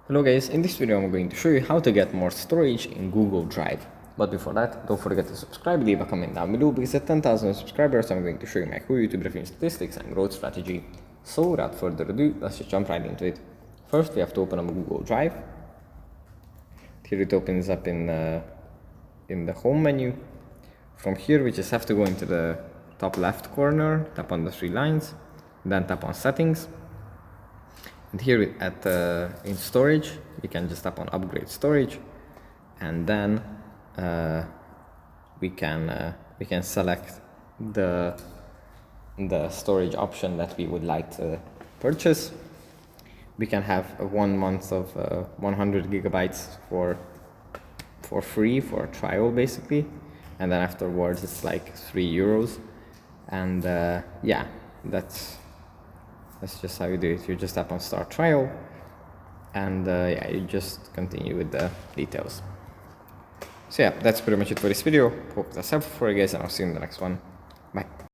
Hello guys, in this video I'm going to show you how to get more storage in Google Drive. But before that, don't forget to subscribe, leave a comment down below, because at 10,000 subscribers I'm going to show you my whole YouTube revenue statistics and growth strategy. So without further ado, let's just jump right into it. First we have to open up Google Drive. Here it opens up in the home menu. From here we just have to go into the top left corner, tap on the three lines, then tap on settings. And here at in storage, we can just tap on upgrade storage, and then we can select the storage option that we would like to purchase. We can have 1 month of 100 gigabytes for free for a trial basically, and then afterwards it's like €3. And yeah, that's just how you do it. You just tap on start trial, and yeah, you just continue with the details. So yeah, that's pretty much it for this video. Hope that's helpful for you guys, and I'll see you in the next one. Bye.